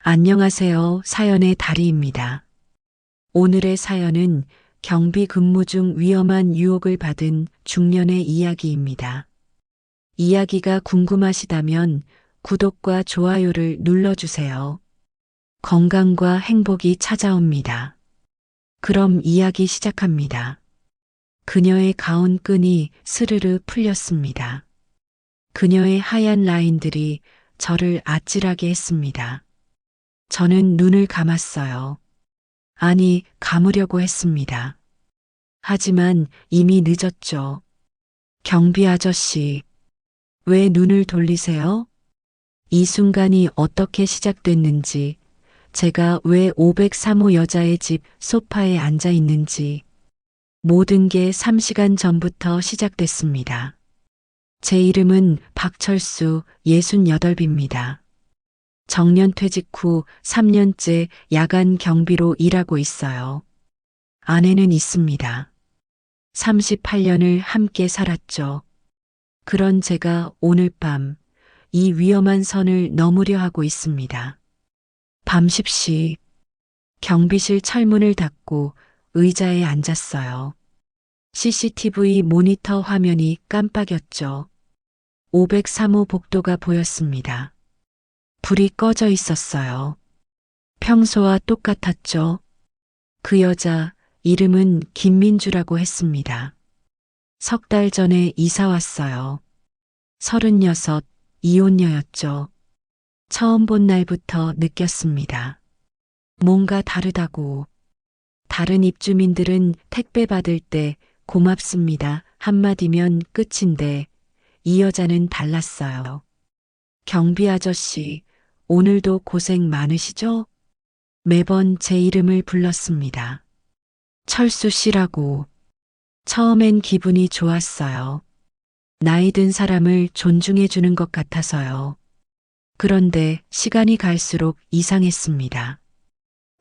안녕하세요. 사연의 다리입니다. 오늘의 사연은 경비 근무 중 위험한 유혹을 받은 중년의 이야기입니다. 이야기가 궁금하시다면 구독과 좋아요를 눌러주세요. 건강과 행복이 찾아옵니다. 그럼 이야기 시작합니다. 그녀의 가운 끈이 스르르 풀렸습니다. 그녀의 하얀 라인들이 저를 아찔하게 했습니다. 저는 눈을 감았어요. 아니, 감으려고 했습니다. 하지만 이미 늦었죠. 경비 아저씨, 왜 눈을 돌리세요? 이 순간이 어떻게 시작됐는지, 제가 왜 503호 여자의 집 소파에 앉아 있는지, 모든 게 3시간 전부터 시작됐습니다. 제 이름은 박철수 68입니다. 정년퇴직 후 3년째 야간 경비로 일하고 있어요. 아내는 있습니다. 38년을 함께 살았죠. 그런 제가 오늘 밤 이 위험한 선을 넘으려 하고 있습니다. 밤 10시 경비실 철문을 닫고 의자에 앉았어요. CCTV 모니터 화면이 깜빡였죠. 503호 복도가 보였습니다. 불이 꺼져 있었어요. 평소와 똑같았죠. 그 여자 이름은 김민주라고 했습니다. 석 달 전에 이사 왔어요. 36, 이혼녀였죠. 처음 본 날부터 느꼈습니다. 뭔가 다르다고. 다른 입주민들은 택배 받을 때 고맙습니다 한마디면 끝인데 이 여자는 달랐어요. 경비 아저씨, 오늘도 고생 많으시죠? 매번 제 이름을 불렀습니다. 철수 씨라고. 처음엔 기분이 좋았어요. 나이 든 사람을 존중해 주는 것 같아서요. 그런데 시간이 갈수록 이상했습니다.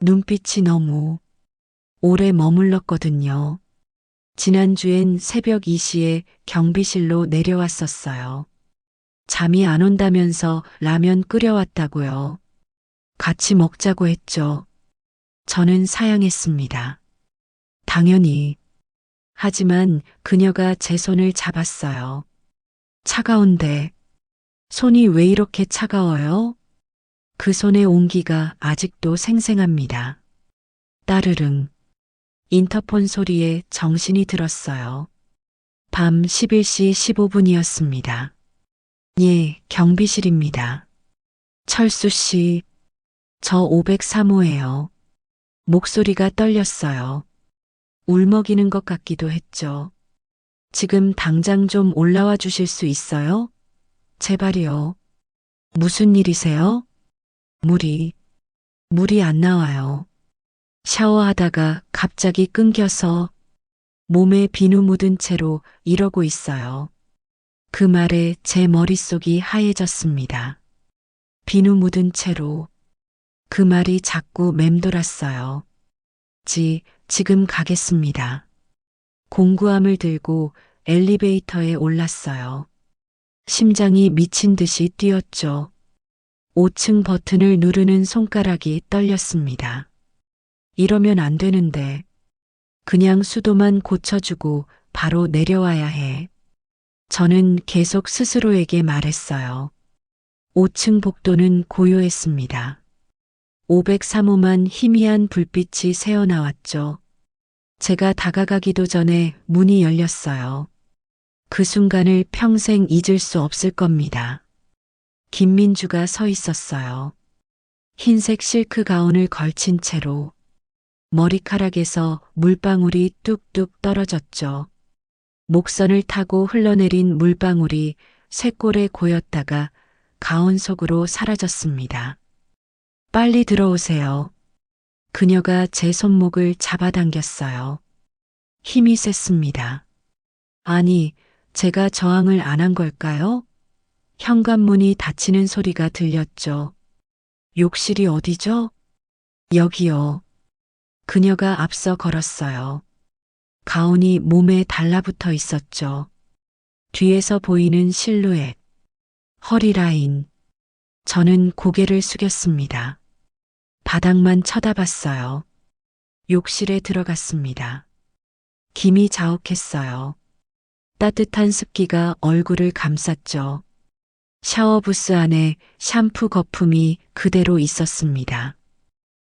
눈빛이 너무 오래 머물렀거든요. 지난주엔 새벽 2시에 경비실로 내려왔었어요. 잠이 안 온다면서 라면 끓여왔다고요. 같이 먹자고 했죠. 저는 사양했습니다. 당연히. 하지만 그녀가 제 손을 잡았어요. 차가운데, 손이 왜 이렇게 차가워요? 그 손의 온기가 아직도 생생합니다. 따르릉. 인터폰 소리에 정신이 들었어요. 밤 11시 15분이었습니다. 예, 경비실입니다. 철수 씨, 저 503호예요. 목소리가 떨렸어요. 울먹이는 것 같기도 했죠. 지금 당장 좀 올라와 주실 수 있어요? 제발이요. 무슨 일이세요? 물이 안 나와요. 샤워하다가 갑자기 끊겨서 몸에 비누 묻은 채로 이러고 있어요. 그 말에 제 머릿속이 하얘졌습니다. 비누 묻은 채로. 그 말이 자꾸 맴돌았어요. 지금 가겠습니다. 공구함을 들고 엘리베이터에 올랐어요. 심장이 미친 듯이 뛰었죠. 5층 버튼을 누르는 손가락이 떨렸습니다. 이러면 안 되는데. 그냥 수도만 고쳐주고 바로 내려와야 해. 저는 계속 스스로에게 말했어요. 5층 복도는 고요했습니다. 503호만 희미한 불빛이 새어나왔죠. 제가 다가가기도 전에 문이 열렸어요. 그 순간을 평생 잊을 수 없을 겁니다. 김민주가 서 있었어요. 흰색 실크 가운을 걸친 채로 머리카락에서 물방울이 뚝뚝 떨어졌죠. 목선을 타고 흘러내린 물방울이 쇳골에 고였다가 가운 속으로 사라졌습니다. 빨리 들어오세요. 그녀가 제 손목을 잡아당겼어요. 힘이 셌습니다. 아니, 제가 저항을 안 한 걸까요? 현관문이 닫히는 소리가 들렸죠. 욕실이 어디죠? 여기요. 그녀가 앞서 걸었어요. 가운이 몸에 달라붙어 있었죠. 뒤에서 보이는 실루엣, 허리 라인. 저는 고개를 숙였습니다. 바닥만 쳐다봤어요. 욕실에 들어갔습니다. 김이 자욱했어요. 따뜻한 습기가 얼굴을 감쌌죠. 샤워부스 안에 샴푸 거품이 그대로 있었습니다.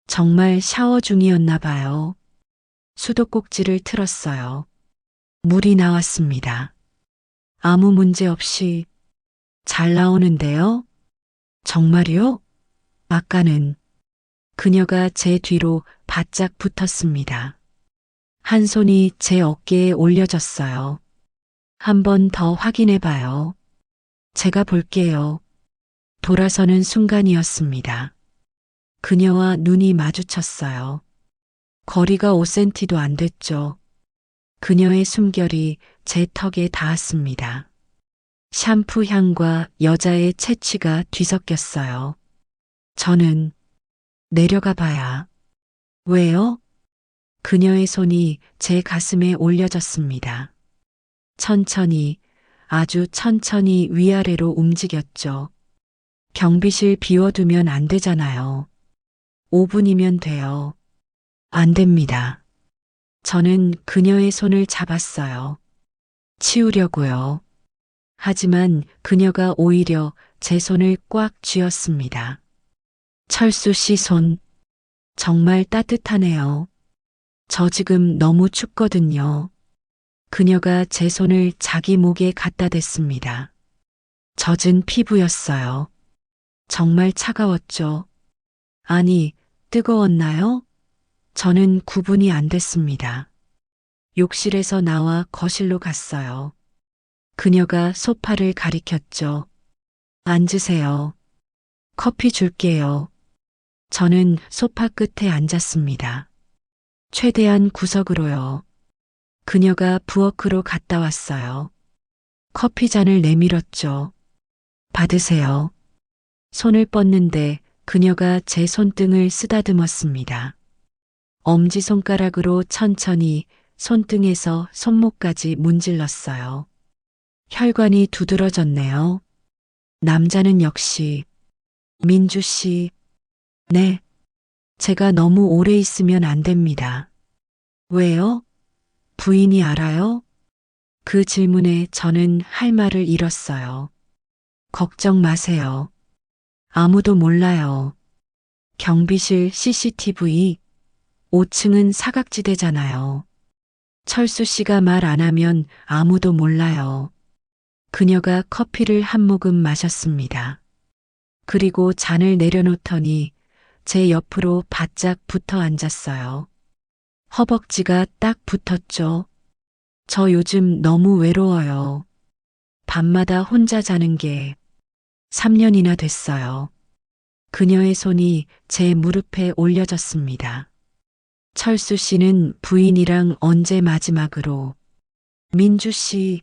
정말 샤워 중이었나 봐요. 수도꼭지를 틀었어요. 물이 나왔습니다. 아무 문제 없이 잘 나오는데요? 정말요? 아까는 그녀가 제 뒤로 바짝 붙었습니다. 한 손이 제 어깨에 올려졌어요. 한 번 더 확인해 봐요. 제가 볼게요. 돌아서는 순간이었습니다. 그녀와 눈이 마주쳤어요. 거리가 5cm도 안 됐죠. 그녀의 숨결이 제 턱에 닿았습니다. 샴푸 향과 여자의 체취가 뒤섞였어요. 저는 내려가 봐야. 왜요? 그녀의 손이 제 가슴에 올려졌습니다. 천천히, 아주 천천히 위아래로 움직였죠. 경비실 비워두면 안 되잖아요. 5분이면 돼요. 안 됩니다. 저는 그녀의 손을 잡았어요. 치우려고요. 하지만 그녀가 오히려 제 손을 꽉 쥐었습니다. 철수 씨 손, 정말 따뜻하네요. 저 지금 너무 춥거든요. 그녀가 제 손을 자기 목에 갖다 댔습니다. 젖은 피부였어요. 정말 차가웠죠. 아니, 뜨거웠나요? 저는 구분이 안 됐습니다. 욕실에서 나와 거실로 갔어요. 그녀가 소파를 가리켰죠. 앉으세요. 커피 줄게요. 저는 소파 끝에 앉았습니다. 최대한 구석으로요. 그녀가 부엌으로 갔다 왔어요. 커피잔을 내밀었죠. 받으세요. 손을 뻗는데 그녀가 제 손등을 쓰다듬었습니다. 엄지손가락으로 천천히 손등에서 손목까지 문질렀어요. 혈관이 두드러졌네요. 남자는 역시. 민주 씨. 네. 제가 너무 오래 있으면 안 됩니다. 왜요? 부인이 알아요? 그 질문에 저는 할 말을 잃었어요. 걱정 마세요. 아무도 몰라요. 경비실 CCTV 5층은 사각지대잖아요. 철수 씨가 말 안 하면 아무도 몰라요. 그녀가 커피를 한 모금 마셨습니다. 그리고 잔을 내려놓더니 제 옆으로 바짝 붙어 앉았어요. 허벅지가 딱 붙었죠. 저 요즘 너무 외로워요. 밤마다 혼자 자는 게 3년이나 됐어요. 그녀의 손이 제 무릎에 올려졌습니다. 철수 씨는 부인이랑 언제 마지막으로. 민주 씨,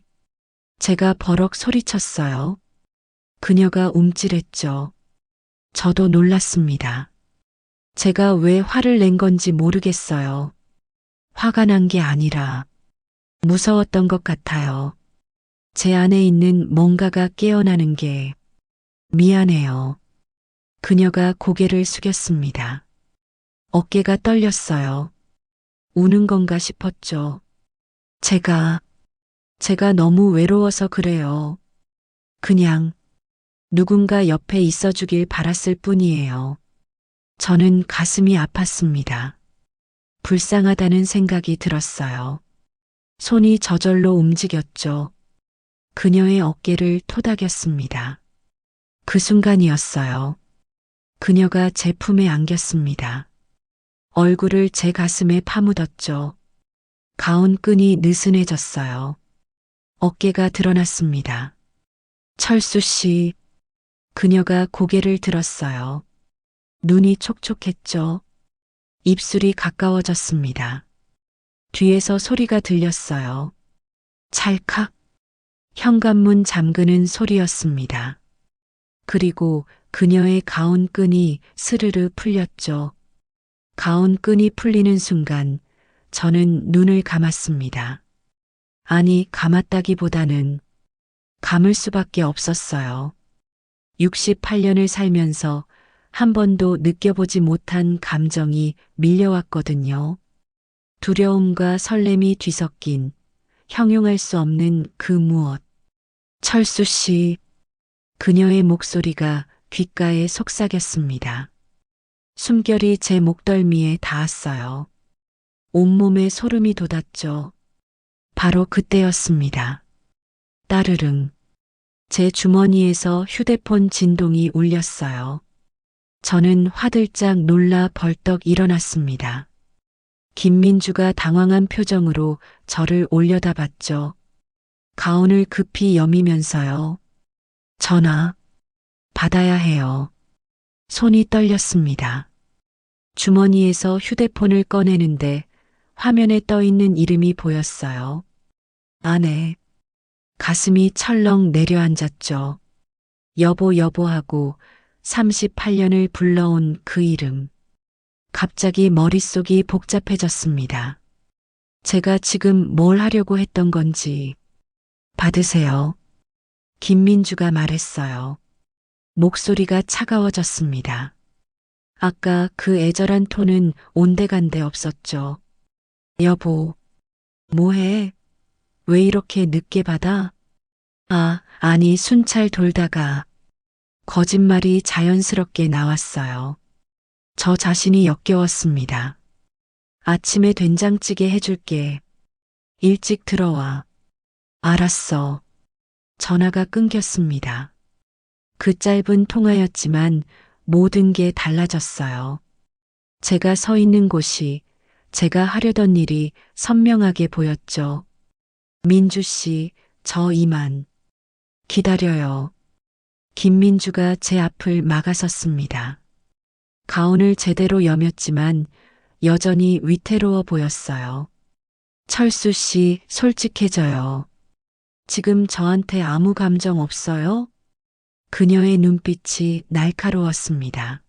제가 버럭 소리쳤어요. 그녀가 움찔했죠. 저도 놀랐습니다. 제가 왜 화를 낸 건지 모르겠어요. 화가 난 게 아니라 무서웠던 것 같아요. 제 안에 있는 뭔가가 깨어나는 게 미안해요. 그녀가 고개를 숙였습니다. 어깨가 떨렸어요. 우는 건가 싶었죠. 제가 너무 외로워서 그래요. 그냥 누군가 옆에 있어주길 바랐을 뿐이에요. 저는 가슴이 아팠습니다. 불쌍하다는 생각이 들었어요. 손이 저절로 움직였죠. 그녀의 어깨를 토닥였습니다. 그 순간이었어요. 그녀가 제 품에 안겼습니다. 얼굴을 제 가슴에 파묻었죠. 가운 끈이 느슨해졌어요. 어깨가 드러났습니다. 철수 씨, 그녀가 고개를 들었어요. 눈이 촉촉했죠. 입술이 가까워졌습니다. 뒤에서 소리가 들렸어요. 찰칵. 현관문 잠그는 소리였습니다. 그리고 그녀의 가운 끈이 스르르 풀렸죠. 가운 끈이 풀리는 순간 저는 눈을 감았습니다. 아니, 감았다기보다는 감을 수밖에 없었어요. 68년을 살면서 한 번도 느껴보지 못한 감정이 밀려왔거든요. 두려움과 설렘이 뒤섞인 형용할 수 없는 그 무엇. 철수 씨, 그녀의 목소리가 귓가에 속삭였습니다. 숨결이 제 목덜미에 닿았어요. 온몸에 소름이 돋았죠. 바로 그때였습니다. 따르릉. 제 주머니에서 휴대폰 진동이 울렸어요. 저는 화들짝 놀라 벌떡 일어났습니다. 김민주가 당황한 표정으로 저를 올려다봤죠. 가운을 급히 여미면서요. 전화 받아야 해요. 손이 떨렸습니다. 주머니에서 휴대폰을 꺼내는데 화면에 떠 있는 이름이 보였어요. 아내. 가슴이 철렁 내려앉았죠. 여보 하고 38년을 불러온 그 이름. 갑자기 머릿속이 복잡해졌습니다. 제가 지금 뭘 하려고 했던 건지. 받으세요. 김민주가 말했어요. 목소리가 차가워졌습니다. 아까 그 애절한 톤은 온데간데 없었죠. 여보, 뭐해? 왜 이렇게 늦게 받아? 아니 순찰 돌다가 거짓말이 자연스럽게 나왔어요. 저 자신이 역겨웠습니다. 아침에 된장찌개 해줄게. 일찍 들어와. 알았어. 전화가 끊겼습니다. 그 짧은 통화였지만 모든 게 달라졌어요. 제가 서 있는 곳이, 제가 하려던 일이 선명하게 보였죠. 민주 씨, 저 이만. 기다려요. 김민주가 제 앞을 막아섰습니다. 가운을 제대로 여몄지만 여전히 위태로워 보였어요. 철수 씨, 솔직해져요. 지금 저한테 아무 감정 없어요? 그녀의 눈빛이 날카로웠습니다.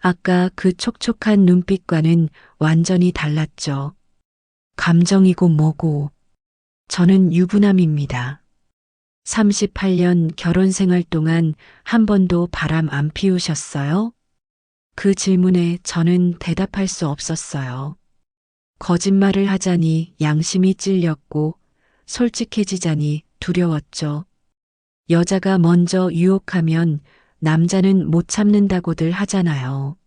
아까 그 촉촉한 눈빛과는 완전히 달랐죠. 감정이고 뭐고. 저는 유부남입니다. 38년 결혼 생활 동안 한 번도 바람 안 피우셨어요? 그 질문에 저는 대답할 수 없었어요. 거짓말을 하자니 양심이 찔렸고 솔직해지자니 두려웠죠. 여자가 먼저 유혹하면 남자는 못 참는다고들 하잖아요.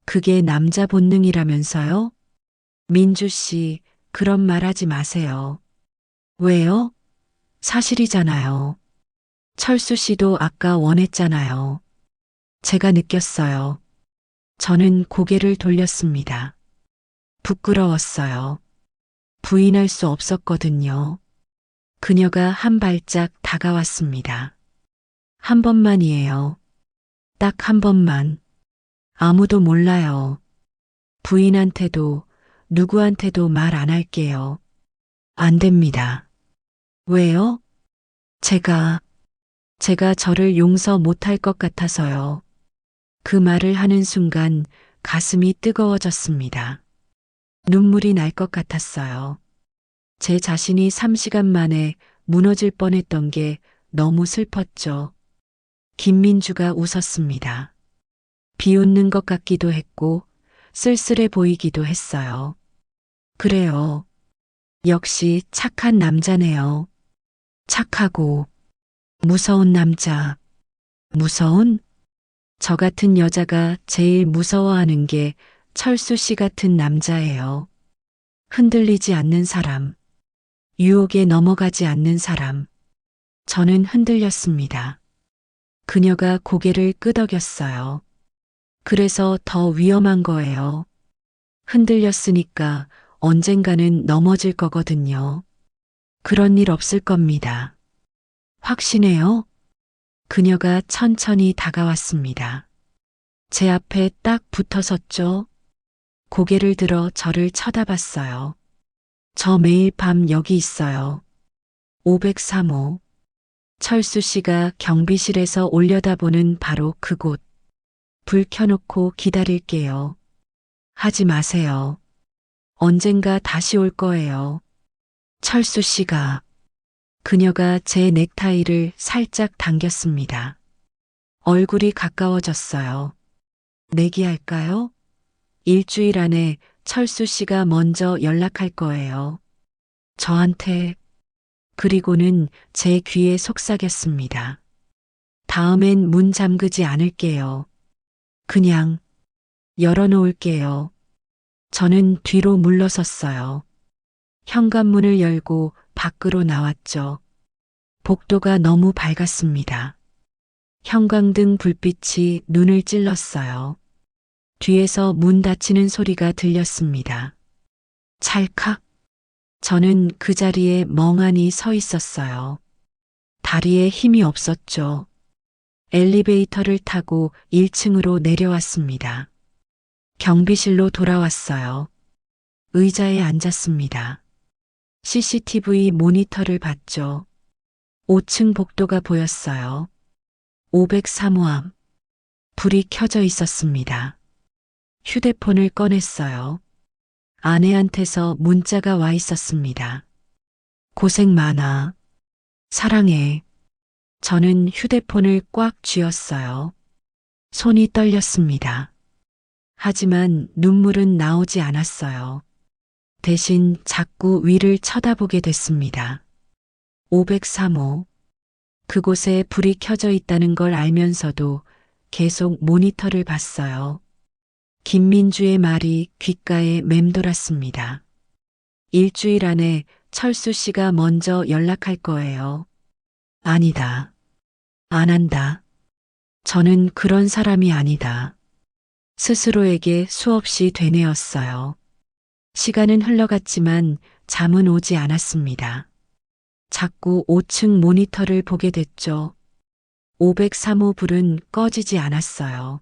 그게 남자 본능이라면서요? 민주 씨, 그런 말 하지 마세요. 왜요? 사실이잖아요. 철수 씨도 아까 원했잖아요. 제가 느꼈어요. 저는 고개를 돌렸습니다. 부끄러웠어요. 부인할 수 없었거든요. 그녀가 한 발짝 다가왔습니다. 한 번만이에요. 딱 한 번만. 아무도 몰라요. 부인한테도 누구한테도 말 안 할게요. 안 됩니다. 왜요? 제가 저를 용서 못할 것 같아서요. 그 말을 하는 순간 가슴이 뜨거워졌습니다. 눈물이 날 것 같았어요. 제 자신이 3시간 만에 무너질 뻔했던 게 너무 슬펐죠. 김민주가 웃었습니다. 비웃는 것 같기도 했고 쓸쓸해 보이기도 했어요. 그래요. 역시 착한 남자네요. 착하고 무서운 남자. 무서운? 저 같은 여자가 제일 무서워하는 게 철수 씨 같은 남자예요. 흔들리지 않는 사람. 유혹에 넘어가지 않는 사람. 저는 흔들렸습니다. 그녀가 고개를 끄덕였어요. 그래서 더 위험한 거예요. 흔들렸으니까 언젠가는 넘어질 거거든요. 그런 일 없을 겁니다. 확신해요? 그녀가 천천히 다가왔습니다. 제 앞에 딱 붙어 섰죠. 고개를 들어 저를 쳐다봤어요. 저 매일 밤 여기 있어요. 503호. 철수 씨가 경비실에서 올려다보는 바로 그곳. 불 켜놓고 기다릴게요. 하지 마세요. 언젠가 다시 올 거예요. 철수 씨가. 그녀가 제 넥타이를 살짝 당겼습니다. 얼굴이 가까워졌어요. 내기할까요? 일주일 안에 철수 씨가 먼저 연락할 거예요. 저한테. 그리고는 제 귀에 속삭였습니다. 다음엔 문 잠그지 않을게요. 그냥 열어놓을게요. 저는 뒤로 물러섰어요. 현관문을 열고 밖으로 나왔죠. 복도가 너무 밝았습니다. 형광등 불빛이 눈을 찔렀어요. 뒤에서 문 닫히는 소리가 들렸습니다. 찰칵. 저는 그 자리에 멍하니 서 있었어요. 다리에 힘이 없었죠. 엘리베이터를 타고 1층으로 내려왔습니다. 경비실로 돌아왔어요. 의자에 앉았습니다. CCTV 모니터를 봤죠. 5층 복도가 보였어요. 503호 앞. 불이 켜져 있었습니다. 휴대폰을 꺼냈어요. 아내한테서 문자가 와 있었습니다. 고생 많아. 사랑해. 저는 휴대폰을 꽉 쥐었어요. 손이 떨렸습니다. 하지만 눈물은 나오지 않았어요. 대신 자꾸 위를 쳐다보게 됐습니다. 503호. 그곳에 불이 켜져 있다는 걸 알면서도 계속 모니터를 봤어요. 김민주의 말이 귓가에 맴돌았습니다. 일주일 안에 철수 씨가 먼저 연락할 거예요. 아니다. 안 한다. 저는 그런 사람이 아니다. 스스로에게 수없이 되뇌었어요. 시간은 흘러갔지만 잠은 오지 않았습니다. 자꾸 5층 모니터를 보게 됐죠. 503호 불은 꺼지지 않았어요.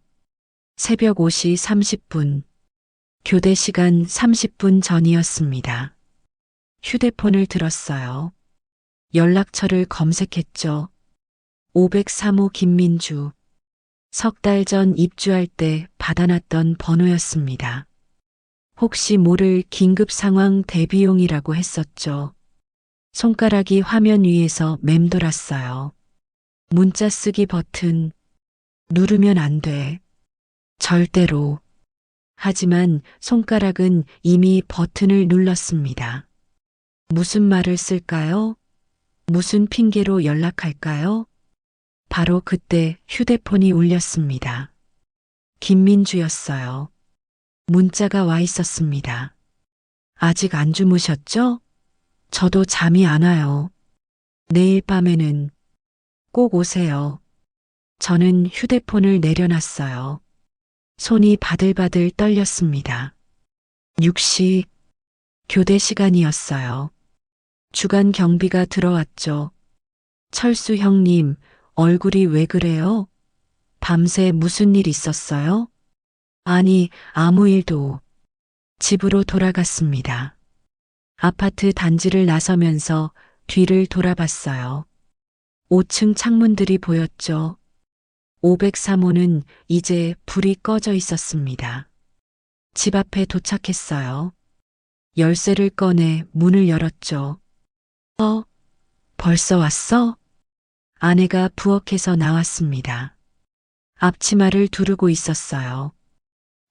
새벽 5시 30분. 교대 시간 30분 전이었습니다. 휴대폰을 들었어요. 연락처를 검색했죠. 503호 김민주. 석 달 전 입주할 때 받아놨던 번호였습니다. 혹시 모를 긴급 상황 대비용이라고 했었죠. 손가락이 화면 위에서 맴돌았어요. 문자 쓰기 버튼. 누르면 안 돼. 절대로. 하지만 손가락은 이미 버튼을 눌렀습니다. 무슨 말을 쓸까요? 무슨 핑계로 연락할까요? 바로 그때 휴대폰이 울렸습니다. 김민주였어요. 문자가 와 있었습니다. 아직 안 주무셨죠? 저도 잠이 안 와요. 내일 밤에는 꼭 오세요. 저는 휴대폰을 내려놨어요. 손이 바들바들 떨렸습니다. 6시 교대 시간이었어요. 주간 경비가 들어왔죠. 철수 형님, 얼굴이 왜 그래요? 밤새 무슨 일 있었어요? 아니, 아무 일도. 집으로 돌아갔습니다. 아파트 단지를 나서면서 뒤를 돌아봤어요. 5층 창문들이 보였죠. 503호는 이제 불이 꺼져 있었습니다. 집 앞에 도착했어요. 열쇠를 꺼내 문을 열었죠. 벌써 왔어? 아내가 부엌에서 나왔습니다. 앞치마를 두르고 있었어요.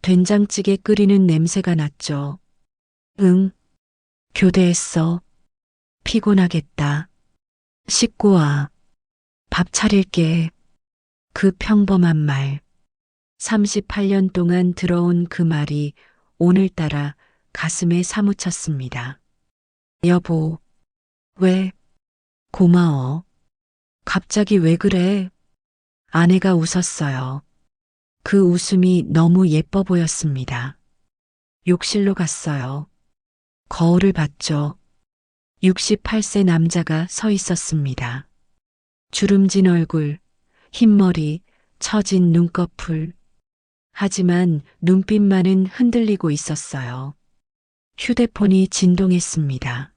된장찌개 끓이는 냄새가 났죠. 응, 교대했어. 피곤하겠다. 씻고 와. 밥 차릴게. 그 평범한 말. 38년 동안 들어온 그 말이 오늘따라 가슴에 사무쳤습니다. 여보, 왜? 고마워. 갑자기 왜 그래? 아내가 웃었어요. 그 웃음이 너무 예뻐 보였습니다. 욕실로 갔어요. 거울을 봤죠. 68세 남자가 서 있었습니다. 주름진 얼굴, 흰머리, 처진 눈꺼풀. 하지만 눈빛만은 흔들리고 있었어요. 휴대폰이 진동했습니다.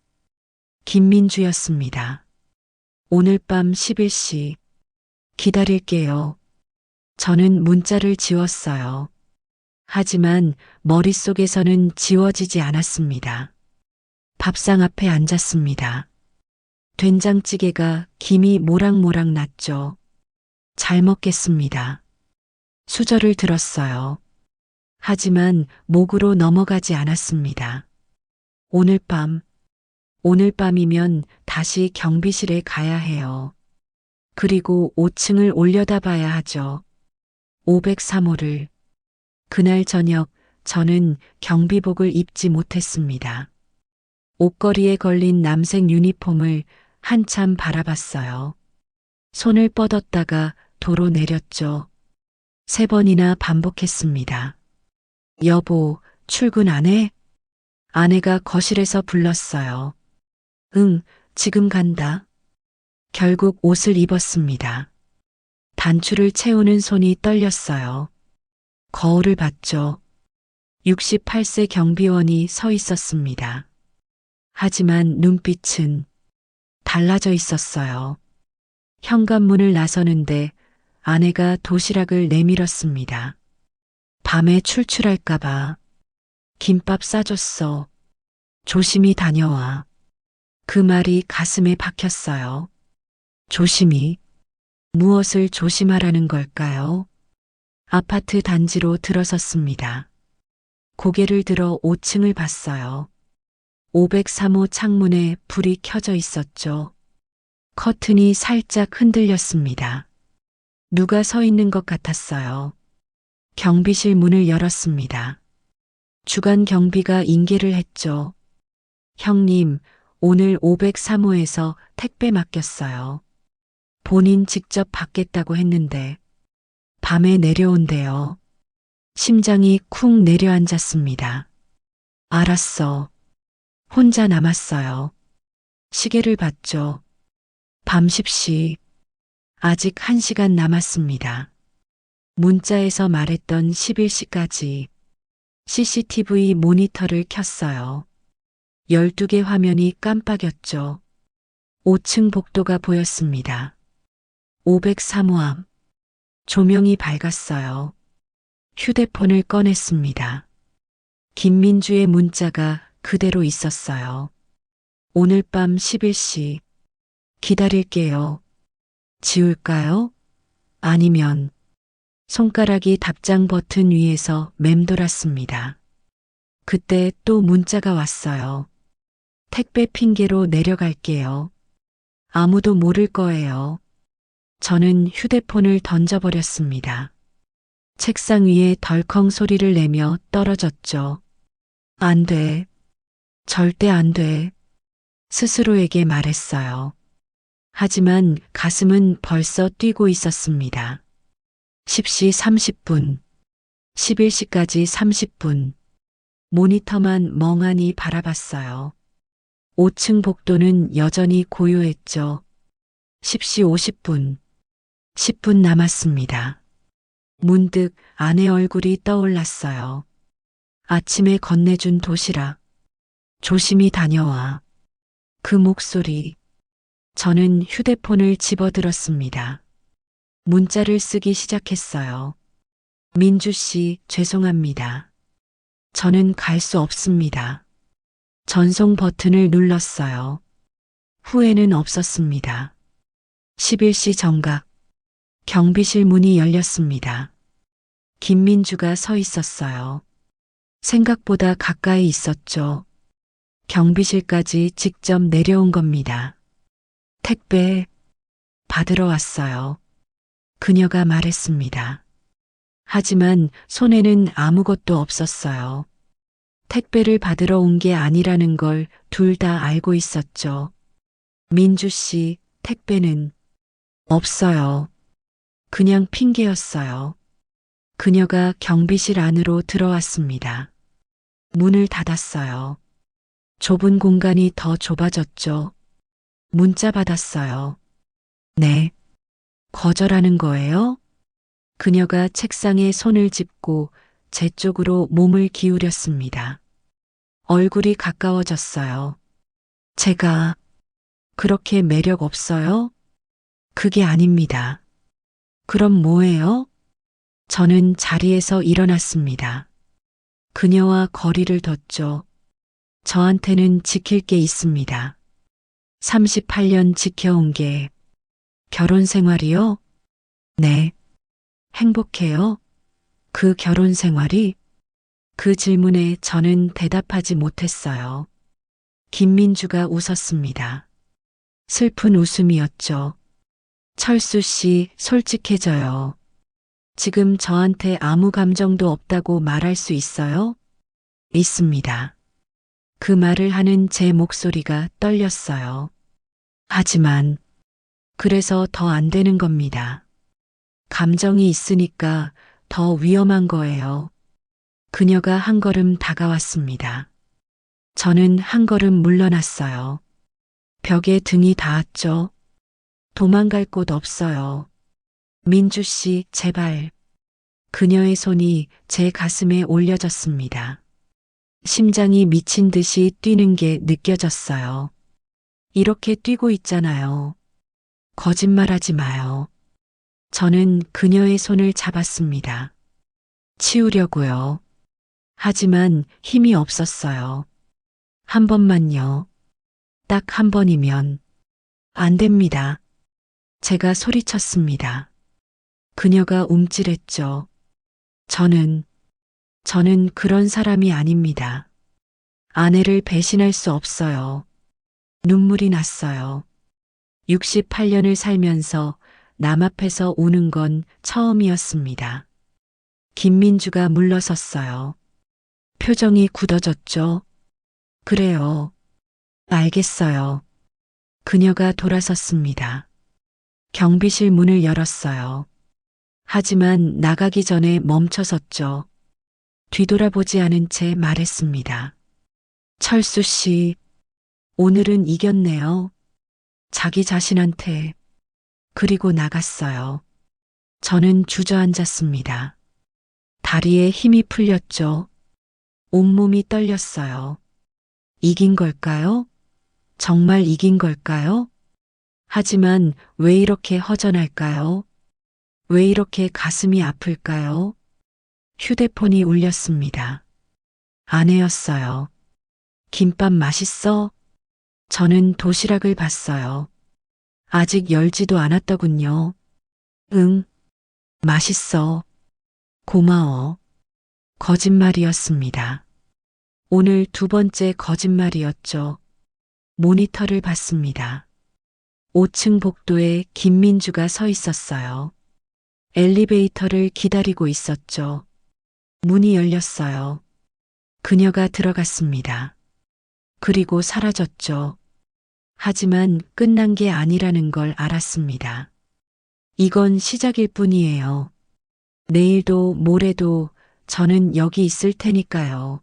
김민주였습니다. 오늘 밤 11시. 기다릴게요. 저는 문자를 지웠어요. 하지만 머릿속에서는 지워지지 않았습니다. 밥상 앞에 앉았습니다. 된장찌개가 김이 모락모락 났죠. 잘 먹겠습니다. 수저를 들었어요. 하지만 목으로 넘어가지 않았습니다. 오늘 밤이면 다시 경비실에 가야 해요. 그리고 5층을 올려다봐야 하죠. 503호를. 그날 저녁 저는 경비복을 입지 못했습니다. 옷걸이에 걸린 남색 유니폼을 한참 바라봤어요. 손을 뻗었다가 도로 내렸죠. 3번이나 반복했습니다. 여보, 출근 안 해? 아내가 거실에서 불렀어요. 응, 지금 간다. 결국 옷을 입었습니다. 단추를 채우는 손이 떨렸어요. 거울을 봤죠. 68세 경비원이 서 있었습니다. 하지만 눈빛은 달라져 있었어요. 현관문을 나서는데 아내가 도시락을 내밀었습니다. 밤에 출출할까봐. 김밥 싸줬어. 조심히 다녀와. 그 말이 가슴에 박혔어요. 조심히. 무엇을 조심하라는 걸까요? 아파트 단지로 들어섰습니다. 고개를 들어 5층을 봤어요. 503호 창문에 불이 켜져 있었죠. 커튼이 살짝 흔들렸습니다. 누가 서 있는 것 같았어요. 경비실 문을 열었습니다. 주간 경비가 인계를 했죠. 형님, 오늘 503호에서 택배 맡겼어요. 본인 직접 받겠다고 했는데 밤에 내려온대요. 심장이 쿵 내려앉았습니다. 알았어. 혼자 남았어요. 시계를 봤죠. 밤 10시. 아직 1시간 남았습니다. 문자에서 말했던 11시까지. CCTV 모니터를 켰어요. 12개 화면이 깜빡였죠. 5층 복도가 보였습니다. 503호 앞. 조명이 밝았어요. 휴대폰을 꺼냈습니다. 김민주의 문자가 그대로 있었어요. 오늘 밤 11시. 기다릴게요. 지울까요? 아니면 손가락이 답장 버튼 위에서 맴돌았습니다. 그때 또 문자가 왔어요. 택배 핑계로 내려갈게요. 아무도 모를 거예요. 저는 휴대폰을 던져버렸습니다. 책상 위에 덜컹 소리를 내며 떨어졌죠. 안 돼. 절대 안 돼. 스스로에게 말했어요. 하지만 가슴은 벌써 뛰고 있었습니다. 10시 30분, 11시까지 30분. 모니터만 멍하니 바라봤어요. 5층 복도는 여전히 고요했죠. 10시 50분, 10분 남았습니다. 문득 아내 얼굴이 떠올랐어요. 아침에 건네준 도시락. 조심히 다녀와. 그 목소리. 저는 휴대폰을 집어들었습니다. 문자를 쓰기 시작했어요. 민주 씨, 죄송합니다. 저는 갈 수 없습니다. 전송 버튼을 눌렀어요. 후회는 없었습니다. 11시 정각. 경비실 문이 열렸습니다. 김민주가 서 있었어요. 생각보다 가까이 있었죠. 경비실까지 직접 내려온 겁니다. 택배 받으러 왔어요. 그녀가 말했습니다. 하지만 손에는 아무것도 없었어요. 택배를 받으러 온 게 아니라는 걸 둘 다 알고 있었죠. 민주 씨, 택배는 없어요. 그냥 핑계였어요. 그녀가 경비실 안으로 들어왔습니다. 문을 닫았어요. 좁은 공간이 더 좁아졌죠. 문자 받았어요. 네. 거절하는 거예요? 그녀가 책상에 손을 짚고 제 쪽으로 몸을 기울였습니다. 얼굴이 가까워졌어요. 제가 그렇게 매력 없어요? 그게 아닙니다. 그럼 뭐예요? 저는 자리에서 일어났습니다. 그녀와 거리를 뒀죠. 저한테는 지킬 게 있습니다. 38년 지켜온 게 결혼 생활이요? 네. 행복해요? 그 결혼 생활이? 그 질문에 저는 대답하지 못했어요. 김민주가 웃었습니다. 슬픈 웃음이었죠. 철수 씨, 솔직해져요. 지금 저한테 아무 감정도 없다고 말할 수 있어요? 있습니다. 그 말을 하는 제 목소리가 떨렸어요. 하지만, 그래서 더 안 되는 겁니다. 감정이 있으니까 더 위험한 거예요. 그녀가 한 걸음 다가왔습니다. 저는 한 걸음 물러났어요. 벽에 등이 닿았죠. 도망갈 곳 없어요. 민주 씨, 제발. 그녀의 손이 제 가슴에 올려졌습니다. 심장이 미친 듯이 뛰는 게 느껴졌어요. 이렇게 뛰고 있잖아요. 거짓말하지 마요. 저는 그녀의 손을 잡았습니다. 치우려고요. 하지만 힘이 없었어요. 한 번만요. 딱 한 번이면 안 됩니다. 제가 소리쳤습니다. 그녀가 움찔했죠. 저는 그런 사람이 아닙니다. 아내를 배신할 수 없어요. 눈물이 났어요. 68년을 살면서 남 앞에서 우는 건 처음이었습니다. 김민주가 물러섰어요. 표정이 굳어졌죠. 그래요. 알겠어요. 그녀가 돌아섰습니다. 경비실 문을 열었어요. 하지만 나가기 전에 멈춰섰죠. 뒤돌아보지 않은 채 말했습니다. 철수 씨, 오늘은 이겼네요. 자기 자신한테. 그리고 나갔어요. 저는 주저앉았습니다. 다리에 힘이 풀렸죠. 온몸이 떨렸어요. 이긴 걸까요? 정말 이긴 걸까요? 하지만 왜 이렇게 허전할까요? 왜 이렇게 가슴이 아플까요? 휴대폰이 울렸습니다. 아내였어요. 김밥 맛있어? 저는 도시락을 봤어요. 아직 열지도 않았더군요. 응, 맛있어. 고마워. 거짓말이었습니다. 오늘 두 번째 거짓말이었죠. 모니터를 봤습니다. 5층 복도에 김민주가 서 있었어요. 엘리베이터를 기다리고 있었죠. 문이 열렸어요. 그녀가 들어갔습니다. 그리고 사라졌죠. 하지만 끝난 게 아니라는 걸 알았습니다. 이건 시작일 뿐이에요. 내일도 모레도 저는 여기 있을 테니까요.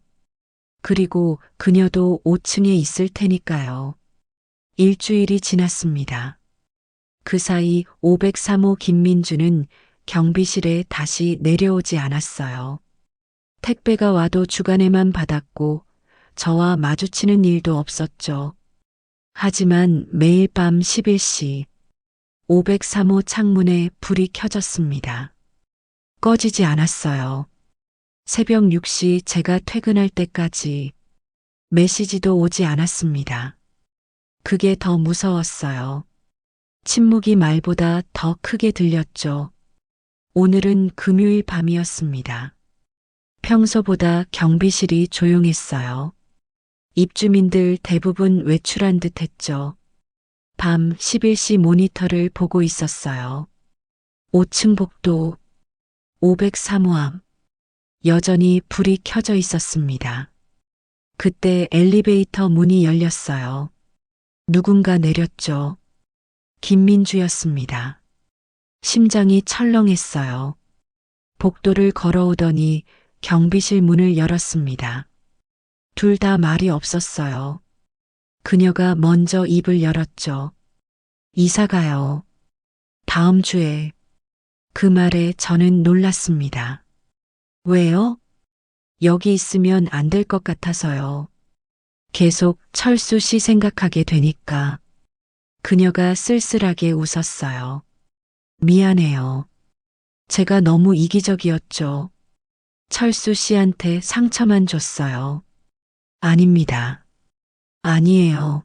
그리고 그녀도 5층에 있을 테니까요. 일주일이 지났습니다. 그 사이 503호 김민주는 경비실에 다시 내려오지 않았어요. 택배가 와도 주간에만 받았고 저와 마주치는 일도 없었죠. 하지만 매일 밤 11시 503호 창문에 불이 켜졌습니다. 꺼지지 않았어요. 새벽 6시 제가 퇴근할 때까지 메시지도 오지 않았습니다. 그게 더 무서웠어요. 침묵이 말보다 더 크게 들렸죠. 오늘은 금요일 밤이었습니다. 평소보다 경비실이 조용했어요. 입주민들 대부분 외출한 듯 했죠. 밤 11시 모니터를 보고 있었어요. 5층 복도 503호 앞. 여전히 불이 켜져 있었습니다. 그때 엘리베이터 문이 열렸어요. 누군가 내렸죠. 김민주였습니다. 심장이 철렁했어요. 복도를 걸어오더니 경비실 문을 열었습니다. 둘 다 말이 없었어요. 그녀가 먼저 입을 열었죠. 이사 가요. 다음 주에. 그 말에 저는 놀랐습니다. 왜요? 여기 있으면 안 될 것 같아서요. 계속 철수 씨 생각하게 되니까. 그녀가 쓸쓸하게 웃었어요. 미안해요. 제가 너무 이기적이었죠. 철수 씨한테 상처만 줬어요. 아닙니다. 아니에요.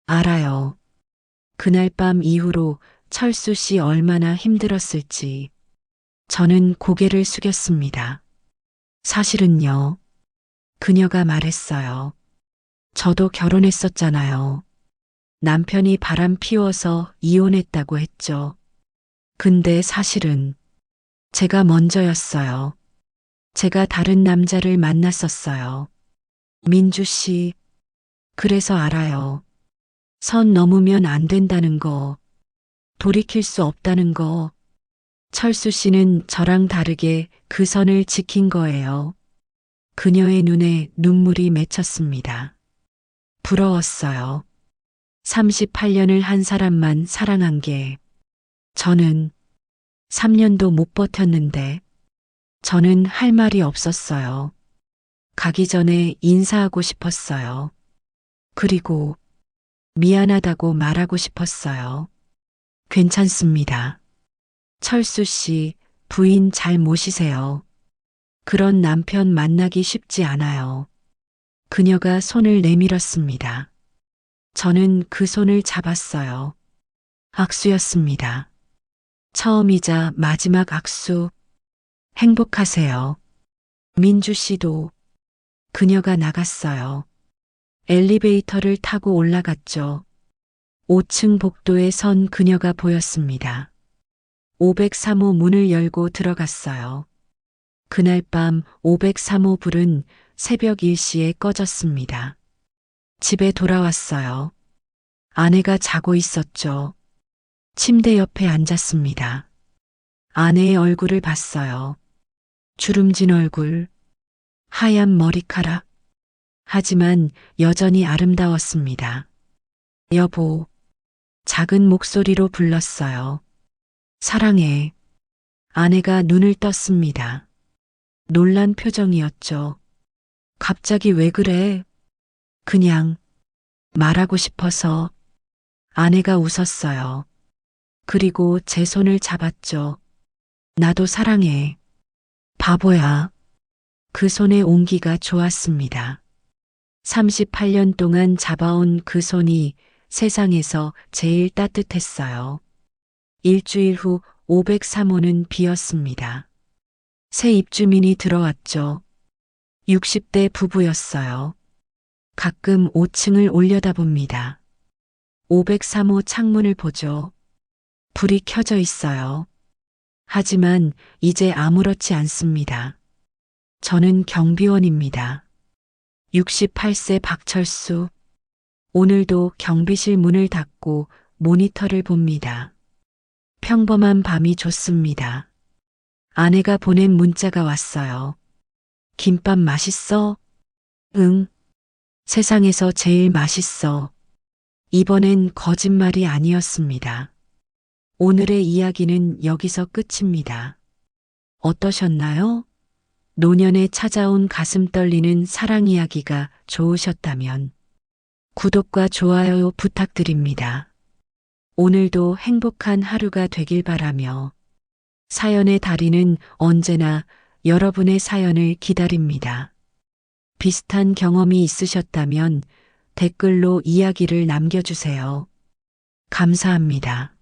알아요. 그날 밤 이후로 철수 씨 얼마나 힘들었을지. 저는 고개를 숙였습니다. 사실은요. 그녀가 말했어요. 저도 결혼했었잖아요. 남편이 바람 피워서 이혼했다고 했죠. 근데 사실은 제가 먼저였어요. 제가 다른 남자를 만났었어요. 민주 씨, 그래서 알아요. 선 넘으면 안 된다는 거, 돌이킬 수 없다는 거. 철수 씨는 저랑 다르게 그 선을 지킨 거예요. 그녀의 눈에 눈물이 맺혔습니다. 부러웠어요. 38년을 한 사람만 사랑한 게 저는 3년도 못 버텼는데 저는 할 말이 없었어요. 가기 전에 인사하고 싶었어요. 그리고 미안하다고 말하고 싶었어요. 괜찮습니다. 철수 씨, 부인 잘 모시세요. 그런 남편 만나기 쉽지 않아요. 그녀가 손을 내밀었습니다. 저는 그 손을 잡았어요. 악수였습니다. 처음이자 마지막 악수. 행복하세요. 민주 씨도. 그녀가 나갔어요. 엘리베이터를 타고 올라갔죠. 5층 복도에 선 그녀가 보였습니다. 503호 문을 열고 들어갔어요. 그날 밤 503호 불은 새벽 1시에 꺼졌습니다. 집에 돌아왔어요. 아내가 자고 있었죠. 침대 옆에 앉았습니다. 아내의 얼굴을 봤어요. 주름진 얼굴, 하얀 머리카락. 하지만 여전히 아름다웠습니다. 여보, 작은 목소리로 불렀어요. 사랑해. 아내가 눈을 떴습니다. 놀란 표정이었죠. 갑자기 왜 그래? 그냥 말하고 싶어서. 아내가 웃었어요. 그리고 제 손을 잡았죠. 나도 사랑해. 바보야. 그 손의 온기가 좋았습니다. 38년 동안 잡아온 그 손이 세상에서 제일 따뜻했어요. 일주일 후 503호는 비었습니다. 새 입주민이 들어왔죠. 60대 부부였어요. 가끔 5층을 올려다봅니다. 503호 창문을 보죠. 불이 켜져 있어요. 하지만 이제 아무렇지 않습니다. 저는 경비원입니다. 68세 박철수. 오늘도 경비실 문을 닫고 모니터를 봅니다. 평범한 밤이 좋습니다. 아내가 보낸 문자가 왔어요. 김밥 맛있어? 응. 세상에서 제일 맛있어. 이번엔 거짓말이 아니었습니다. 오늘의 이야기는 여기서 끝입니다. 어떠셨나요? 노년에 찾아온 가슴 떨리는 사랑 이야기가 좋으셨다면 구독과 좋아요 부탁드립니다. 오늘도 행복한 하루가 되길 바라며 사연의 달인은 언제나 여러분의 사연을 기다립니다. 비슷한 경험이 있으셨다면 댓글로 이야기를 남겨주세요. 감사합니다.